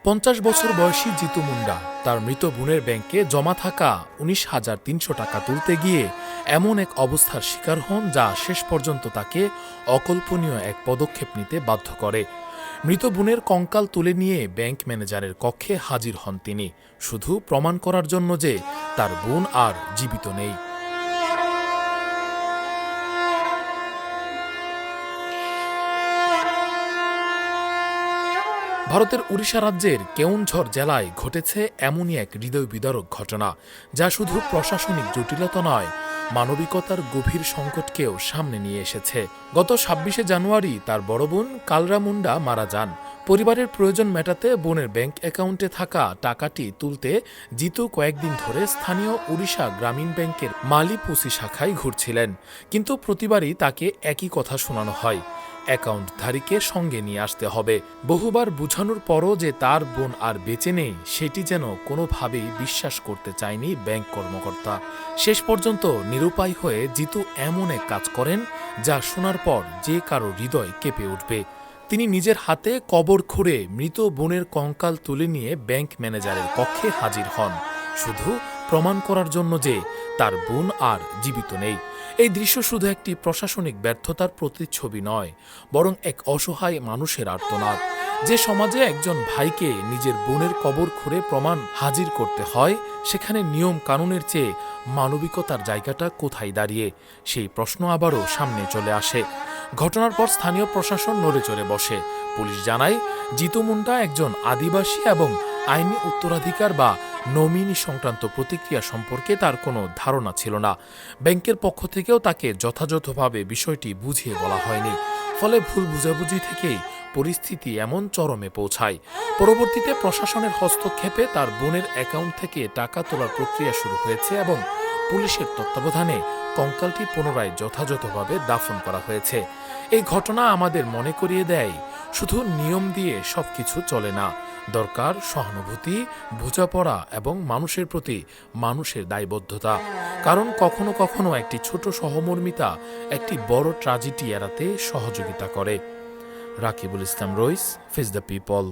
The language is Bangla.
50 বছর বয়সী জিতু মুন্ডা তার মৃত বোনের ব্যাংকে জমা থাকা 19,300 টাকা তুলতে গিয়ে এমন এক অবস্থার শিকার হন যা শেষ পর্যন্ত তাকে অকল্পনীয় এক পদক্ষেপ নিতে বাধ্য করে। মৃত বোনের কঙ্কাল তুলে নিয়ে ব্যাংক ম্যানেজারের কক্ষে হাজির হন তিনি, শুধু প্রমাণ করার জন্য যে তার বোন আর জীবিত নেই। ভারতের উড়িষ্যা রাজ্যের কেওনঝড় জেলায় ঘটেছে এমনই এক হৃদয় বিদারক ঘটনা, যা শুধু প্রশাসনিক জটিলতা নয়, মানবিকতার গভীর সংকটকেও সামনে নিয়ে এসেছে। গত 26শে জানুয়ারি তার বড় বোন কালরা মুন্ডা মারা যান। পরিবারের প্রয়োজন মেটাতে বোনের ব্যাংক অ্যাকাউন্টে থাকা টাকাটি তুলতে জিতু কয়েকদিন ধরে স্থানীয় উড়িষ্যা গ্রামীণ ব্যাংকের মালিপুসি শাখায় ঘুরছিলেন, কিন্তু প্রতিবারই তাকে একই কথা শোনানো হয়, অ্যাকাউন্টধারীকে সঙ্গে নিয়ে আসতে হবে। বহুবার বুঝানোর পরও যে তার বোন আর বেঁচে নেই, সেটি যেন কোনোভাবেই বিশ্বাস করতে চায়নি ব্যাংক কর্মকর্তা। শেষ পর্যন্ত নিরুপায় হয়ে জিতু এমন এক কাজ করেন যা শোনার পর যে কারো হৃদয় কেঁপে উঠবে। তিনি নিজের হাতে কবর খুঁড়ে মৃত বোনের কঙ্কাল তুলে নিয়ে ব্যাংক ম্যানেজারের কক্ষে হাজির হন, শুধু প্রমাণ করার জন্য যে তার বোন আর জীবিত নেই। এই দৃশ্য শুধু একটি প্রশাসনিক ব্যর্থতার প্রতিচ্ছবি নয়, বরং এক অসহায় মানুষের আর্তনাদ। যে সমাজে একজন ভাইকে নিজের বোনের কবর খুঁড়ে প্রমাণ হাজির করতে হয়, সেখানে নিয়ম কানুনের চেয়ে মানবিকতার জায়গাটা কোথায় দাঁড়িয়ে, সেই প্রশ্ন আবারও সামনে চলে আসে। ঘটনার পর স্থানীয় প্রশাসন নড়েচড়ে বসে। পুলিশ জানায়, জিতু মুন্ডা একজন আদিবাসী এবং আইনি উত্তরাধিকার বা নমিনি সংক্রান্ত প্রতিক্রিয়া সম্পর্কে তার কোনো ধারণা ছিল না। ব্যাংকের পক্ষ থেকেও তাকে যথাযথভাবে বিষয়টি বুঝিয়ে বলা হয়নি, ফলে ভুল বুঝাবুঝি থেকেই পরিস্থিতি এমন চরমে পৌঁছায়। পরবর্তীতে প্রশাসনের হস্তক্ষেপে তার বোনের অ্যাকাউন্ট থেকে টাকা তোলার প্রক্রিয়া শুরু হয়েছে এবং পুলিশের তত্ত্বাবধানে কঙ্কালটি পুনরায় যথাযথভাবে দাফন করা হয়েছে। এই ঘটনা আমাদের মনে করিয়ে দেয়, শুধু নিয়ম দিয়ে সবকিছু চলে না, দরকার সহানুভূতি, বোঝাপড়া এবং মানুষের প্রতি মানুষের দায়বদ্ধতা। কারণ কখনো কখনো একটি ছোট সহমর্মিতা একটি বড় ট্র্যাজেডি এড়াতে সহযোগিতা করে। রাকিবুল ইসলাম রইস, ফেস দ্য পিপল।